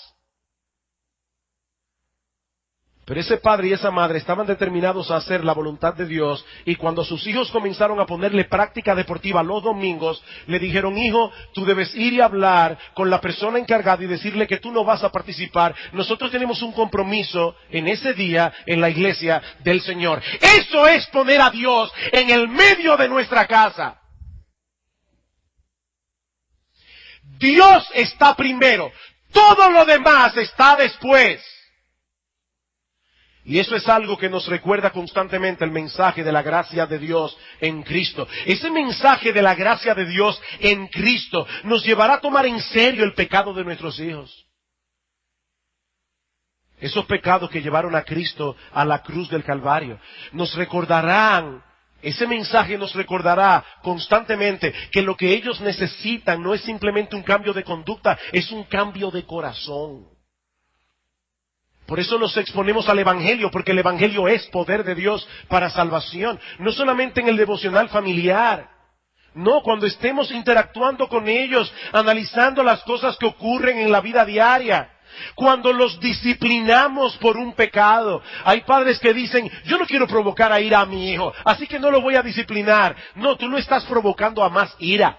Pero ese padre y esa madre estaban determinados a hacer la voluntad de Dios, y cuando sus hijos comenzaron a ponerle práctica deportiva los domingos, le dijeron: hijo, tú debes ir y hablar con la persona encargada y decirle que tú no vas a participar. Nosotros tenemos un compromiso en ese día en la iglesia del Señor. Eso es poner a Dios en el medio de nuestra casa. Dios está primero, todo lo demás está después. Y eso es algo que nos recuerda constantemente el mensaje de la gracia de Dios en Cristo. Ese mensaje de la gracia de Dios en Cristo nos llevará a tomar en serio el pecado de nuestros hijos. Esos pecados que llevaron a Cristo a la cruz del Calvario. Nos recordarán, ese mensaje nos recordará constantemente que lo que ellos necesitan no es simplemente un cambio de conducta, es un cambio de corazón. Por eso nos exponemos al Evangelio, porque el Evangelio es poder de Dios para salvación. No solamente en el devocional familiar. No, cuando estemos interactuando con ellos, analizando las cosas que ocurren en la vida diaria. Cuando los disciplinamos por un pecado. Hay padres que dicen: yo no quiero provocar a ira a mi hijo, así que no lo voy a disciplinar. No, tú no estás provocando a más ira.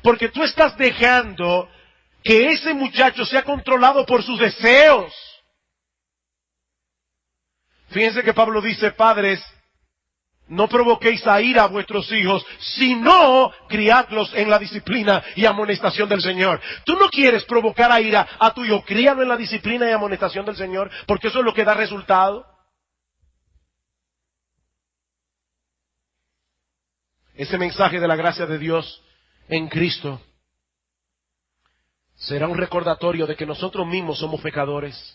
Porque tú estás dejando que ese muchacho sea controlado por sus deseos. Fíjense que Pablo dice: padres, no provoquéis a ira a vuestros hijos, sino criadlos en la disciplina y amonestación del Señor. Tú no quieres provocar a ira a tu hijo, críalo en la disciplina y amonestación del Señor, porque eso es lo que da resultado. Ese mensaje de la gracia de Dios en Cristo será un recordatorio de que nosotros mismos somos pecadores,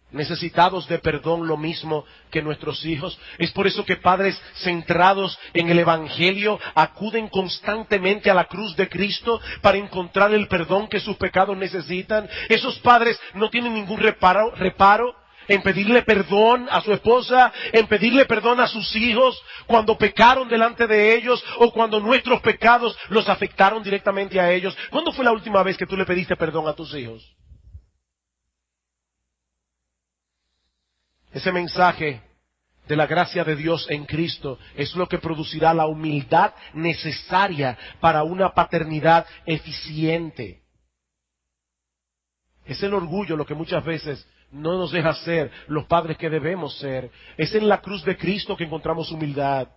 necesitados de perdón lo mismo que nuestros hijos. Es por eso que padres centrados en el Evangelio acuden constantemente a la cruz de Cristo para encontrar el perdón que sus pecados necesitan. Esos padres no tienen ningún reparo en pedirle perdón a su esposa, en pedirle perdón a sus hijos cuando pecaron delante de ellos o cuando nuestros pecados los afectaron directamente a ellos. ¿Cuándo fue la última vez que tú le pediste perdón a tus hijos? Ese mensaje de la gracia de Dios en Cristo es lo que producirá la humildad necesaria para una paternidad eficiente. Es el orgullo lo que muchas veces no nos deja ser los padres que debemos ser. Es en la cruz de Cristo que encontramos humildad.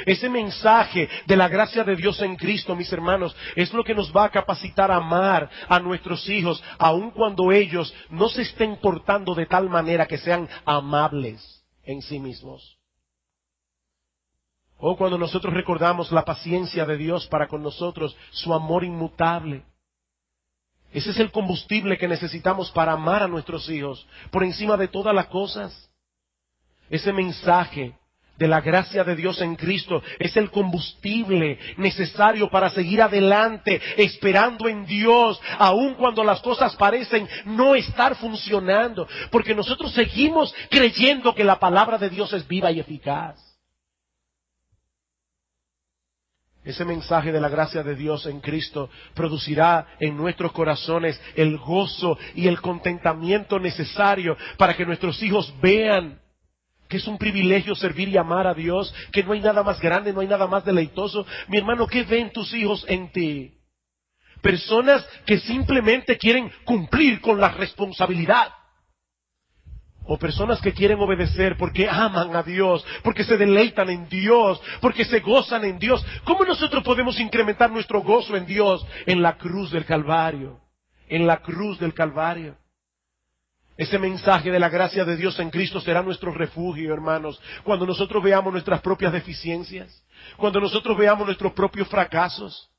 Ese mensaje de la gracia de Dios en Cristo, mis hermanos, es lo que nos va a capacitar a amar a nuestros hijos, aun cuando ellos no se estén portando de tal manera que sean amables en sí mismos. O cuando nosotros recordamos la paciencia de Dios para con nosotros, su amor inmutable. Ese es el combustible que necesitamos para amar a nuestros hijos por encima de todas las cosas. Ese mensaje de la gracia de Dios en Cristo es el combustible necesario para seguir adelante, esperando en Dios, aun cuando las cosas parecen no estar funcionando, porque nosotros seguimos creyendo que la palabra de Dios es viva y eficaz. Ese mensaje de la gracia de Dios en Cristo producirá en nuestros corazones el gozo y el contentamiento necesario para que nuestros hijos vean que es un privilegio servir y amar a Dios, que no hay nada más grande, no hay nada más deleitoso. Mi hermano, ¿qué ven tus hijos en ti? Personas que simplemente quieren cumplir con la responsabilidad. O personas que quieren obedecer porque aman a Dios, porque se deleitan en Dios, porque se gozan en Dios. ¿Cómo nosotros podemos incrementar nuestro gozo en Dios? En la cruz del Calvario. En la cruz del Calvario. Ese mensaje de la gracia de Dios en Cristo será nuestro refugio, hermanos, cuando nosotros veamos nuestras propias deficiencias, cuando nosotros veamos nuestros propios fracasos.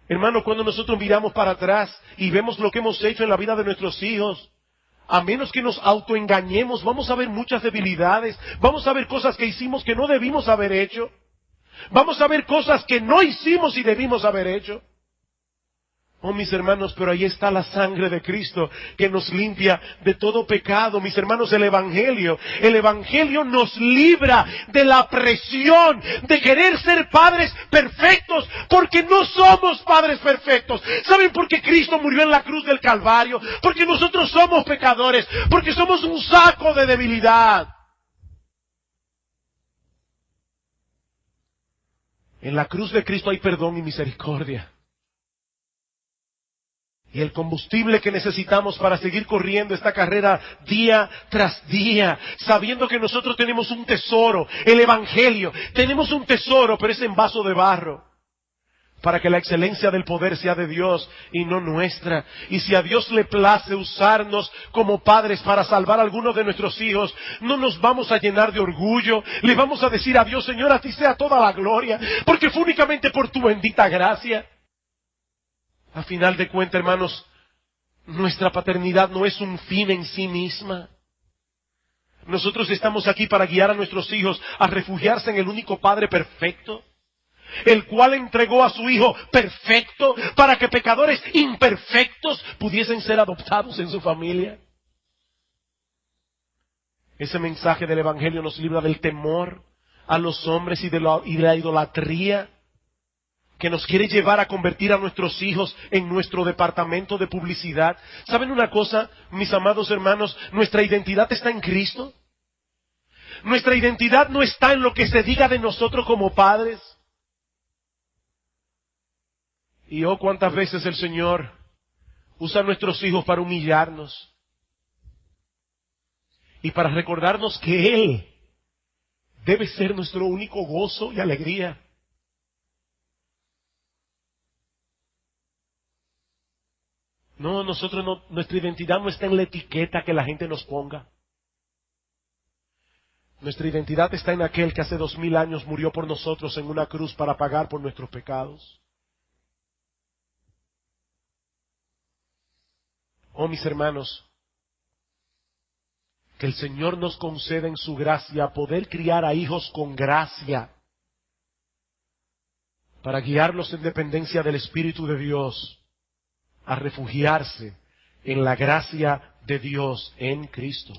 Hermano, cuando nosotros miramos para atrás y vemos lo que hemos hecho en la vida de nuestros hijos, a menos que nos autoengañemos, vamos a ver muchas debilidades, vamos a ver cosas que hicimos que no debimos haber hecho, vamos a ver cosas que no hicimos y debimos haber hecho. Oh, mis hermanos, pero ahí está la sangre de Cristo que nos limpia de todo pecado. Mis hermanos, el Evangelio nos libra de la presión de querer ser padres perfectos, porque no somos padres perfectos. ¿Saben por qué Cristo murió en la cruz del Calvario? Porque nosotros somos pecadores, porque somos un saco de debilidad. En la cruz de Cristo hay perdón y misericordia. Y el combustible que necesitamos para seguir corriendo esta carrera día tras día, sabiendo que nosotros tenemos un tesoro, el Evangelio, tenemos un tesoro, pero es en vaso de barro, para que la excelencia del poder sea de Dios y no nuestra. Y si a Dios le place usarnos como padres para salvar a algunos de nuestros hijos, no nos vamos a llenar de orgullo, le vamos a decir a Dios: Señor, a ti sea toda la gloria, porque fue únicamente por tu bendita gracia. A final de cuentas, hermanos, nuestra paternidad no es un fin en sí misma. Nosotros estamos aquí para guiar a nuestros hijos a refugiarse en el único Padre perfecto, el cual entregó a su Hijo perfecto para que pecadores imperfectos pudiesen ser adoptados en su familia. Ese mensaje del Evangelio nos libra del temor a los hombres y de la idolatría que nos quiere llevar a convertir a nuestros hijos en nuestro departamento de publicidad. ¿Saben una cosa, mis amados hermanos? Nuestra identidad está en Cristo. Nuestra identidad no está en lo que se diga de nosotros como padres. Y oh, cuántas veces el Señor usa a nuestros hijos para humillarnos y para recordarnos que Él debe ser nuestro único gozo y alegría. No, nuestra identidad no está en la etiqueta que la gente nos ponga. Nuestra identidad está en aquel que hace 2000 años murió por nosotros en una cruz para pagar por nuestros pecados. Oh, mis hermanos, que el Señor nos conceda en su gracia poder criar a hijos con gracia, para guiarlos en dependencia del Espíritu de Dios, a refugiarse en la gracia de Dios en Cristo.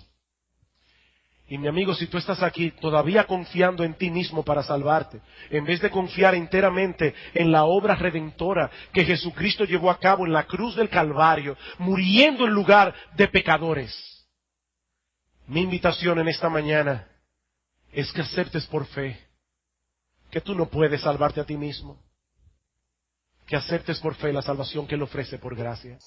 Y mi amigo, si tú estás aquí todavía confiando en ti mismo para salvarte, en vez de confiar enteramente en la obra redentora que Jesucristo llevó a cabo en la cruz del Calvario, muriendo en lugar de pecadores, mi invitación en esta mañana es que aceptes por fe que tú no puedes salvarte a ti mismo, que aceptes por fe la salvación que Él ofrece por gracia.